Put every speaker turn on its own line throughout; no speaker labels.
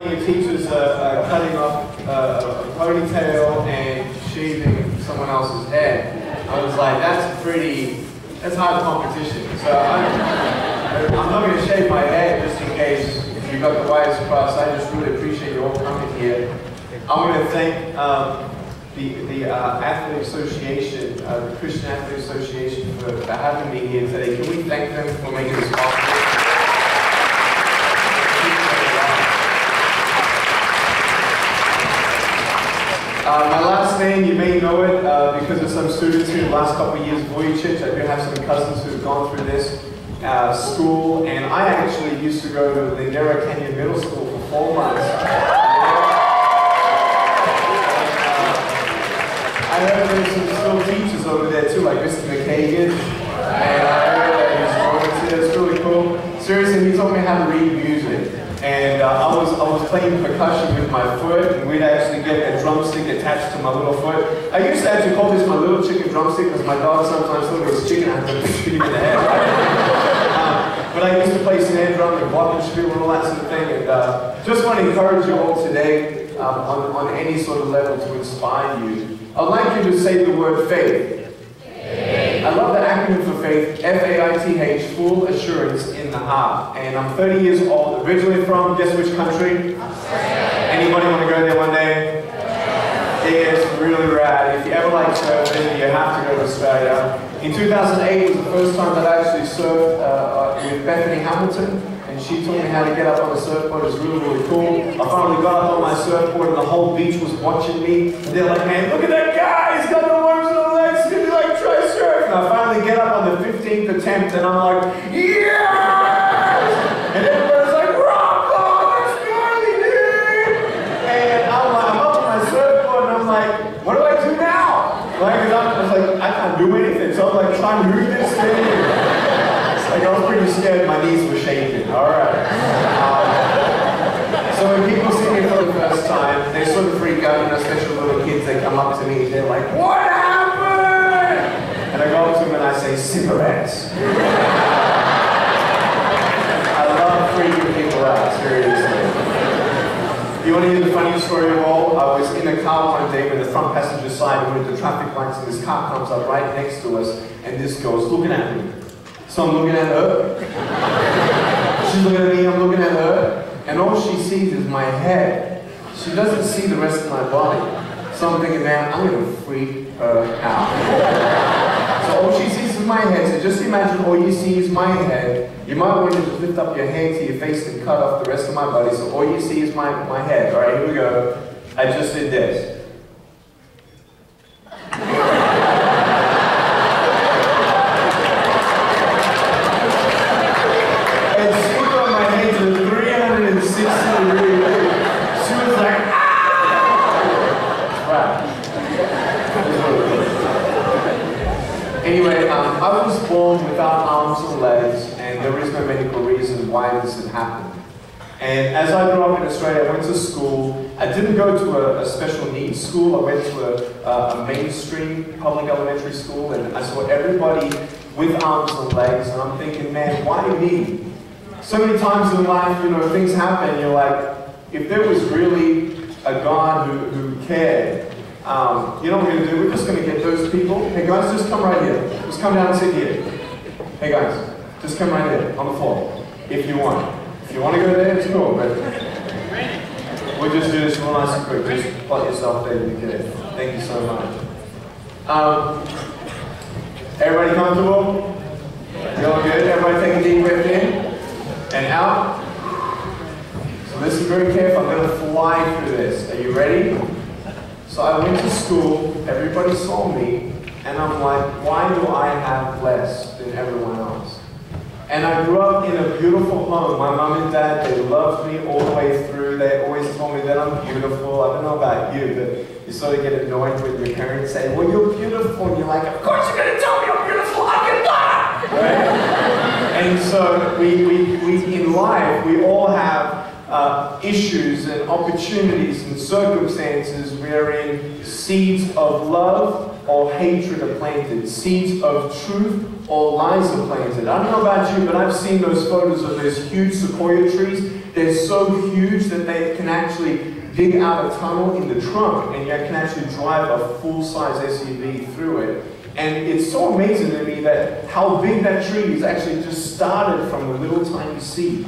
Teachers cutting off a ponytail and shaving someone else's head. I was like, that's hard competition. So I'm not going to shave my head just in case you got the wires crossed. I just really appreciate you all coming here. I'm going to thank the Athlete Association, the Christian Athlete Association for having me here today. Can we thank them for making this possible? My last name, you may know it because of some students who the last couple of years, Vujicic. I do have some cousins who have gone through this school, and I actually used to go to Lindera Canyon Middle School for 4 months. I heard there's some still teachers over there too, like Mr. McKagan, and I heard that he's going to, it's really cool. Seriously, he taught me how to read music. And I was playing percussion with my foot, and we'd actually get a drumstick attached to my little foot. I used to actually call this my little chicken drumstick because my dog sometimes thought it was chicken. I had to shoot him in the head, right? But I used to play snare drum and glockenspiel and all that sort of thing. And just want to encourage you all today on any sort of level to inspire you. I'd like you to say the word faith. I love the acronym for faith, F-A-I-T-H, full assurance in the heart. And I'm 30 years old, originally from, guess which country? Australia. Anybody want to go there one day? Yeah, it's really rad. If you ever like surfing, you have to go to Australia. In 2008 was the first time that I actually surfed with Bethany Hamilton. And she taught me how to get up on a surfboard. It was really, really cool. I finally got up on my surfboard and the whole beach was watching me. And they're like, man, look at that guy! He's got no arms and no legs. He's going to be like, try surf. And I finally get up on the 15th attempt and I'm like, yes! And everybody's like, rock on, that's gnarly, dude! And I'm up on my surfboard and I'm like, what do I do now? Like, I was like, I can't do anything. So I'm like, trying to move this thing. Like, I was pretty scared, my knees were shaking. Alright. So when people see me for the first time, they sort of freak out, especially little kids, they come up to me and they're like, what happened? And I go up to them and I say, cigarettes. I love freaking people out, seriously. You want to hear the funniest story of all? I was in a car one day with the front passenger side, and we're at the traffic lights, and this car comes up right next to us, and this girl's looking at me. So I'm looking at her, she's looking at me, I'm looking at her, and all she sees is my head. She doesn't see the rest of my body. So I'm thinking, man, I'm going to freak her out. So all she sees is my head, so just imagine all you see is my head. You might want to just lift up your hand to your face and cut off the rest of my body, so all you see is my head. Alright, here we go. I just did this. Anyway, I was born without arms or legs, and there is no medical reason why this had happened. And as I grew up in Australia, I went to school. I didn't go to a special needs school. I went to a mainstream public elementary school, and I saw everybody with arms and legs, and I'm thinking, man, why me? So many times in life, you know, things happen, you're like, if there was really a God who cared, you know what we're going to do? We're just going to get those people. Hey guys, just come right here. Just come down and sit here. Hey guys, just come right here on the floor if you want. If you want to go there, it's cool, but we'll just do this real nice and quick. Just plot yourself there to get it. Thank you so much. Everybody comfortable? You all good? Everybody take a deep breath in and out. So listen very carefully. I'm going to fly through this. Are you ready? So I went to school, everybody saw me, and I'm like, why do I have less than everyone else? And I grew up in a beautiful home. My mom and dad, they loved me all the way through. They always told me that I'm beautiful. I don't know about you, but you sort of get annoyed when your parents say, well, you're beautiful. And you're like, of course you're going to tell me I'm beautiful. I'm not! Right? And so we in life, we all have issues and opportunities and circumstances wherein seeds of love or hatred are planted, seeds of truth or lies are planted. I don't know about you, but I've seen those photos of those huge sequoia trees. they're so huge that they can actually dig out a tunnel in the trunk and you can actually drive a full-size SUV through it. And it's so amazing to me that how big that tree is actually just started from a little tiny seed.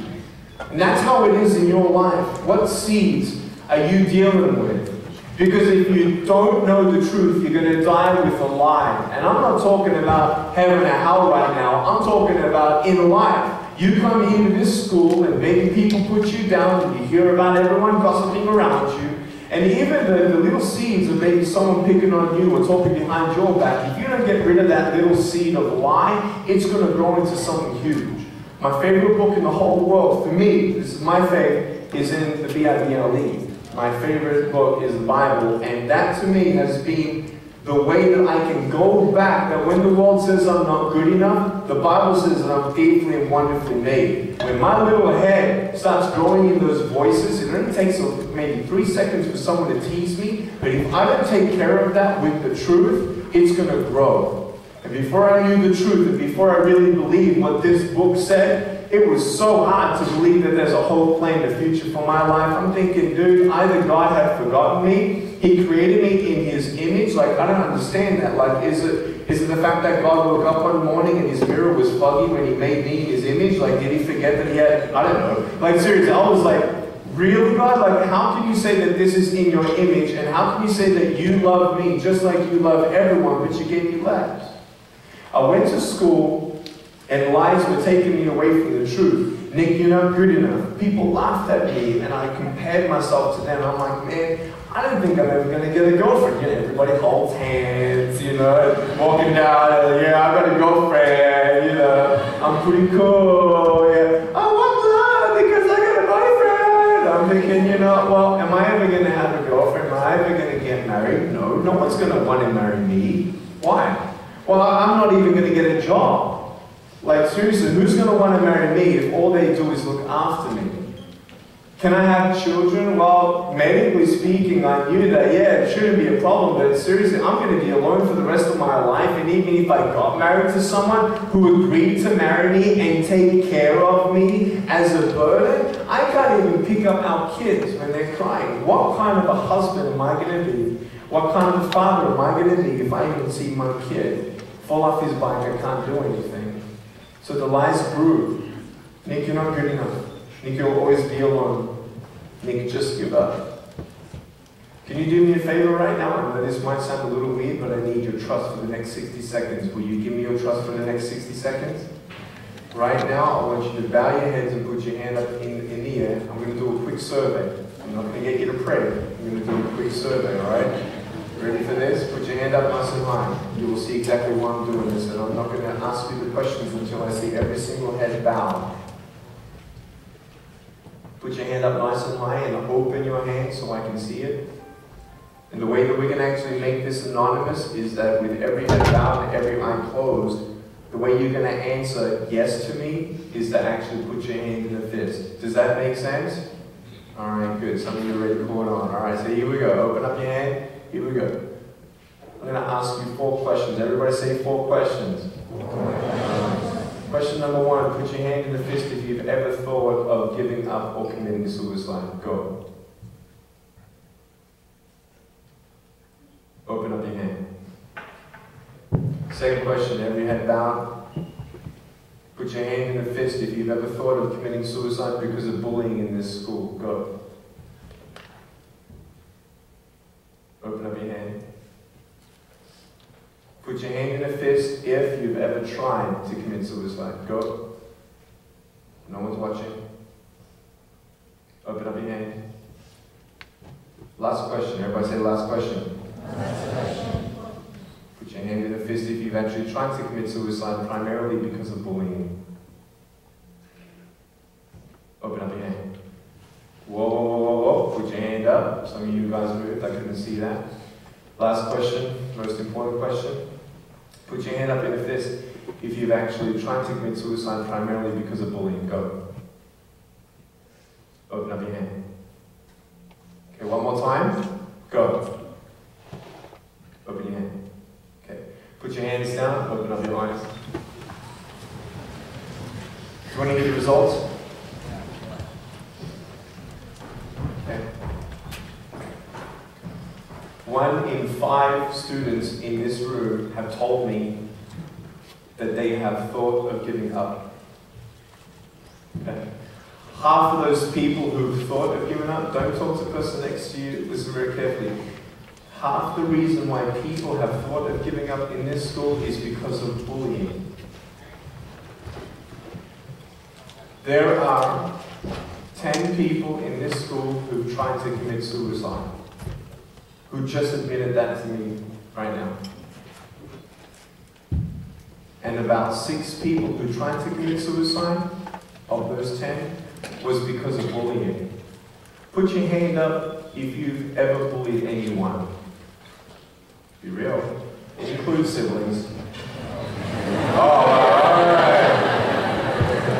And that's how it is in your life. What seeds are you dealing with? Because if you don't know the truth, you're going to die with a lie. And I'm not talking about heaven or hell right now. I'm talking about in life. You come into this school and maybe people put you down and you hear about everyone gossiping around you. And even the little seeds of maybe someone picking on you or talking behind your back, if you don't get rid of that little seed of lie, it's going to grow into something huge. My favorite book in the whole world, for me, this is my favorite, is in the Bible. My favorite book is the Bible, and that to me has been the way that I can go back, that when the world says I'm not good enough, the Bible says that I'm fearfully and wonderfully made. When my little head starts growing in those voices, it only takes maybe 3 seconds for someone to tease me, but if I don't take care of that with the truth, it's going to grow. And before I knew the truth, and before I really believed what this book said, it was so hard to believe that there's a hope plan, a future for my life. I'm thinking, dude, either God had forgotten me, He created me in His image. Like, I don't understand that. Like, is it the fact that God woke up one morning and His mirror was foggy when He made me in His image? Like, did He forget that He had, I don't know. Like, seriously, I was like, really, God? Like, how can you say that this is in your image? And how can you say that you love me just like you love everyone, but you gave me legs? I went to school, and lies were taking me away from the truth. Nick, you're not good enough. People laughed at me, and I compared myself to them. I'm like, man, I don't think I'm ever going to get a girlfriend. You know, everybody holds hands, you know, walking down, yeah, I got a girlfriend, you know, I'm pretty cool, yeah. I want love because I got a boyfriend. I'm thinking, you know, well, am I ever going to have a girlfriend? Am I ever going to get married? No, no one's going to want to marry me. Why? Well, I'm not even going to get a job. Like, seriously, who's going to want to marry me if all they do is look after me? Can I have children? Well, medically speaking, I knew that, yeah, it shouldn't be a problem, but seriously, I'm going to be alone for the rest of my life, and even if I got married to someone who agreed to marry me and take care of me as a burden, I can't even pick up our kids when they're crying. What kind of a husband am I going to be? What kind of a father am I going to be if I even see my kid fall off his bike and can't do anything? So the lies grew. Nick, you're not good enough. Nick, you'll always be alone. Nick, just give up. Can you do me a favor right now? I know this might sound a little weird, but I need your trust for the next 60 seconds. Will you give me your trust for the next 60 seconds? Right now, I want you to bow your heads and put your hand up in the air. I'm going to do a quick survey. I'm not going to get you to pray. I'm going to do a quick survey, all right? Ready for this? Put your hand up nice and high. You will see exactly why I'm doing this, and I'm not going to ask you the questions until I see every single head bowed. Put your hand up nice and high and open your hand so I can see it. And the way that we can actually make this anonymous is that with every head bowed and every eye closed, the way you're going to answer yes to me is to actually put your hand in a fist. Does that make sense? All right, good. Some of you are ready to call it on. All right, so here we go. Open up your hand. Here we go. I'm going to ask you 4 questions. Everybody say 4 questions. Question number 1, put your hand in the fist if you've ever thought of giving up or committing suicide. Go. Open up your hand. Second question, every head bowed. Put your hand in the fist if you've ever thought of committing suicide because of bullying in this school. Go. Open up your hand. Put your hand in a fist if you've ever tried to commit suicide. Go. No one's watching. Open up your hand. Last question. Everybody say last question. Last question. Put your hand in a fist if you've actually tried to commit suicide primarily because of bullying. Open up your hand. Whoa, whoa, whoa, whoa, whoa. Put your hand up. Some of you guys moved. I couldn't see that. Last question. Most important question. Put your hand up in a fist if you've actually tried to commit suicide primarily because of bullying. Go. Open up your hand. Okay, one more time. Go. Open your hand. Okay. Put your hands down. Open up your eyes. Do you want to hear the results? students in this room have told me that they have thought of giving up. Okay. Half of those people who've thought of giving up, don't talk to the person next to you, listen very carefully. Half the reason why people have thought of giving up in this school is because of bullying. There are 10 people in this school who've tried to commit suicide, who just admitted that to me right now. And about 6 people who tried to commit suicide, of those 10, was because of bullying. Put your hand up if you've ever bullied anyone. Be real. It includes siblings. Oh, alright.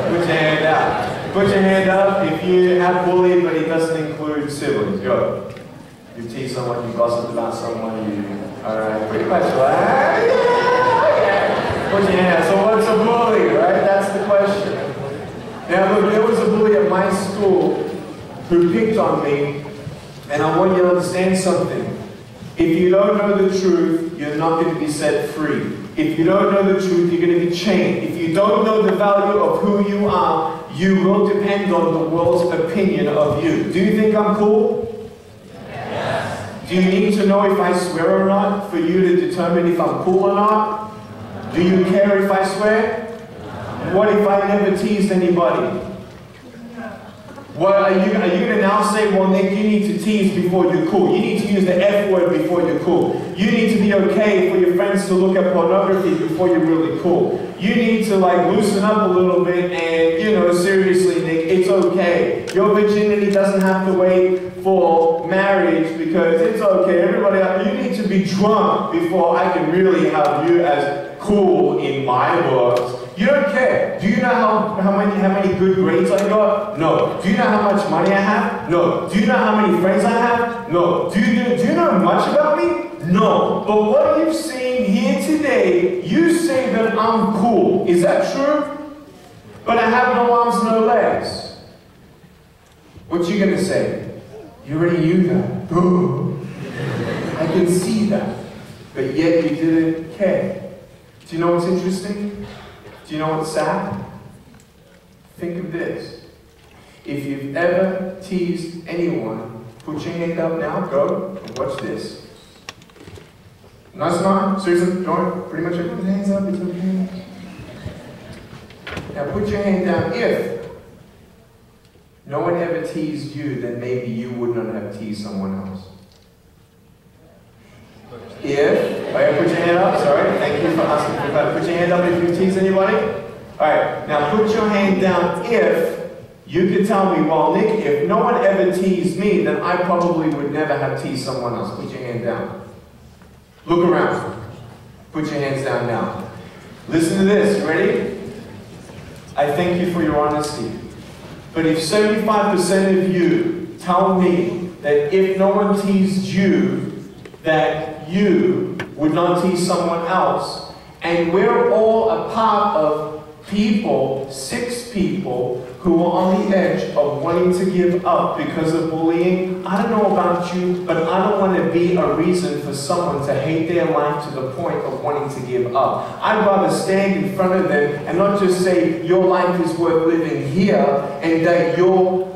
Put your hand up. Put your hand up if you have bullied, but it doesn't include siblings. Go. You tease someone, you gossip about someone, you... Alright, pretty much. Yeah. Put your hand up. So what's a bully, right? That's the question. Now look, there was a bully at my school who picked on me, and I want you to understand something. If you don't know the truth, you're not going to be set free. If you don't know the truth, you're going to be chained. If you don't know the value of who you are, you will depend on the world's opinion of you. Do you think I'm cool? Yes. Do you need to know if I swear or not for you to determine if I'm cool or not? Do you care if I swear? What if I never teased anybody? What are you going to now say, well, Nick, you need to tease before you're cool. You need to use the F word before you're cool. You need to be okay for your friends to look at pornography before you're really cool. You need to like loosen up a little bit and, you know, seriously, Nick, it's okay. Your virginity doesn't have to wait for marriage because it's okay. Everybody else, you need to be drunk before I can really have you as cool in my books. You don't care. Do you know how many good grades I got? No. Do you know how much money I have? No. Do you know how many friends I have? No. Do you know much about me? No. But what you've seen here today, you say that I'm cool. Is that true? But I have no arms, no legs. What you gonna say? You already knew that. I can see that. But yet you didn't care. Do you know what's interesting? Do you know what's sad? Think of this. If you've ever teased anyone, put your hand up now, go, and watch this. No, it's not. Seriously, don't. Pretty much everyone's hands up, it's okay. Now put your hand down. If no one ever teased you, then maybe you would not have teased someone else. If, alright, put your hand up, sorry, thank you for asking for that. Put your hand up if you tease anybody. Alright, now put your hand down if you could tell me, well, Nick, if no one ever teased me, then I probably would never have teased someone else. Put your hand down. Look around. Put your hands down now. Listen to this, you ready? I thank you for your honesty. But if 75% of you tell me that if no one teased you, that you would not tease someone else, and we're all a part of people, 6 people, who are on the edge of wanting to give up because of bullying. I don't know about you, but I don't want to be a reason for someone to hate their life to the point of wanting to give up. I'd rather stand in front of them and not just say, your life is worth living here, and that you're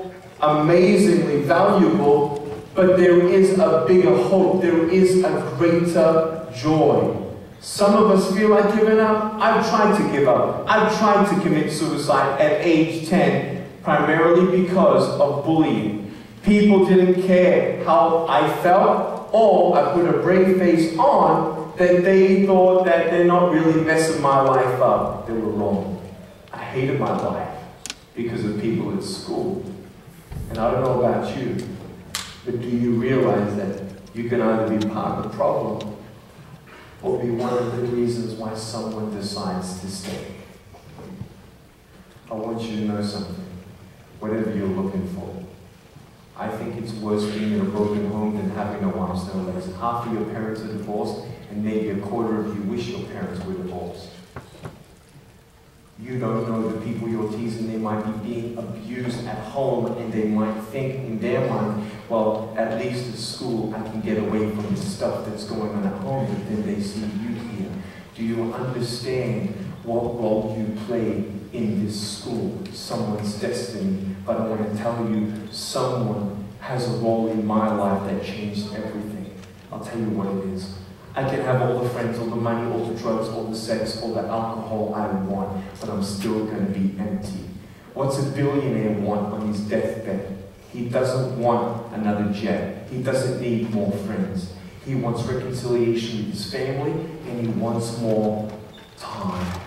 amazingly valuable, but there is a bigger hope, there is a greater joy. Some of us feel like giving up. I've tried to give up. I've tried to commit suicide at age 10, primarily because of bullying. People didn't care how I felt, or I put a brave face on that they thought that they're not really messing my life up. They were wrong. I hated my life because of people at school. And I don't know about you, but do you realize that you can either be part of the problem or be one of the reasons why someone decides to stay? I want you to know something. Whatever you're looking for, I think it's worse being in a broken home than having no arms, no legs. Half of your parents are divorced, and maybe a quarter of you wish your parents were divorced. You You don't know the people you're teasing. They might be being abused at home, and they might think in their mind, well, at least at school I can get away from the stuff that's going on at home, but then they see you here. Do you understand what role you play in this school? Someone's destiny. But I want to tell you, someone has a role in my life that changed everything. I'll tell you what it is. I can have all the friends, all the money, all the drugs, all the sex, all the alcohol I want, but I'm still going to be empty. What's a billionaire want on his deathbed? He doesn't want another jet. He doesn't need more friends. He wants reconciliation with his family, and he wants more time.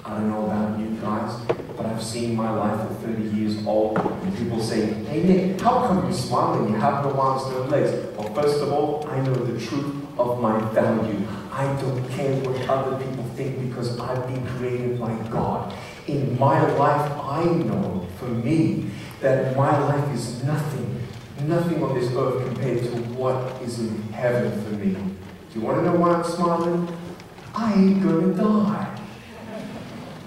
I don't know about you guys, but I've seen my life at 30 years old, and people say, hey Nick, how come you smile and you have no arms, no legs? Well, first of all, I know the truth of my value. I don't care what other people think because I've been created by God. In my life, I know, for me, that my life is nothing on this earth compared to what is in heaven for me. Do you want to know why I'm smiling? I ain't gonna die.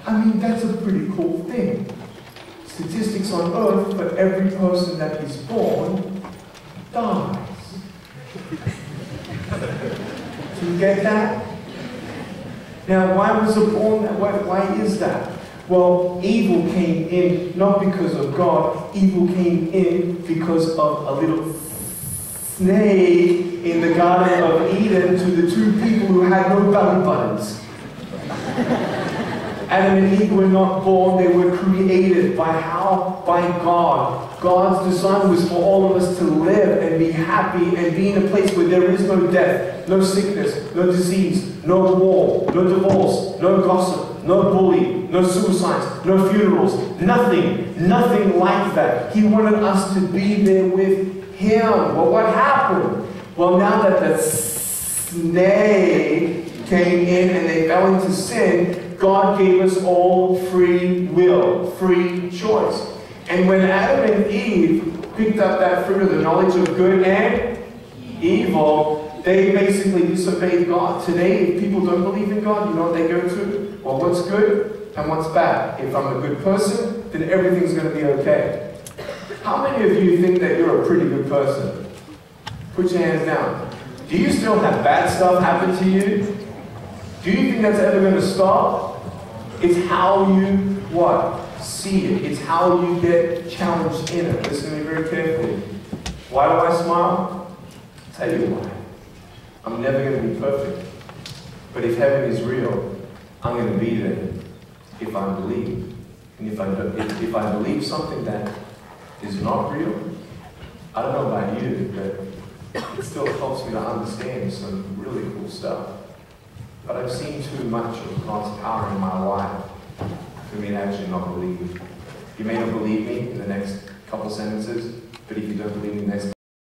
I mean, that's a pretty cool thing. Statistics on earth, for every person that is born, dies. Do you get that? Now, why was it born that way? Why is that? Well, evil came in not because of God. Evil came in because of a little snake in the Garden of Eden to the two people who had no belly buttons. Adam and Eve were not born, they were created. By how? By God. God's design was for all of us to live and be happy and be in a place where there is no death, no sickness, no disease, no war, no divorce, no gossip, no bully, no suicides, no funerals, nothing like that. He wanted us to be there with Him. Well, what happened? Well, now that the snake came in and they fell into sin, God gave us all free will, free choice. And when Adam and Eve picked up that fruit of the knowledge of good and evil, they basically disobeyed God. Today, if people don't believe in God, you know what they go to? Well, what's good and what's bad? If I'm a good person, then everything's going to be okay. How many of you think that you're a pretty good person? Put your hands down. Do you still have bad stuff happen to you? Do you think that's ever going to stop? It's how you, what? See it. It's how you get challenged in it. Listen to me very carefully. Why do I smile? I'll tell you why. I'm never going to be perfect. But if heaven is real, I'm going to be there if I believe. And if I believe something that is not real, I don't know about you, but it still helps me to understand some really cool stuff. But I've seen too much of God's power in my life for me to actually not believe. You may not believe me in the next couple sentences, but if you don't believe me in the next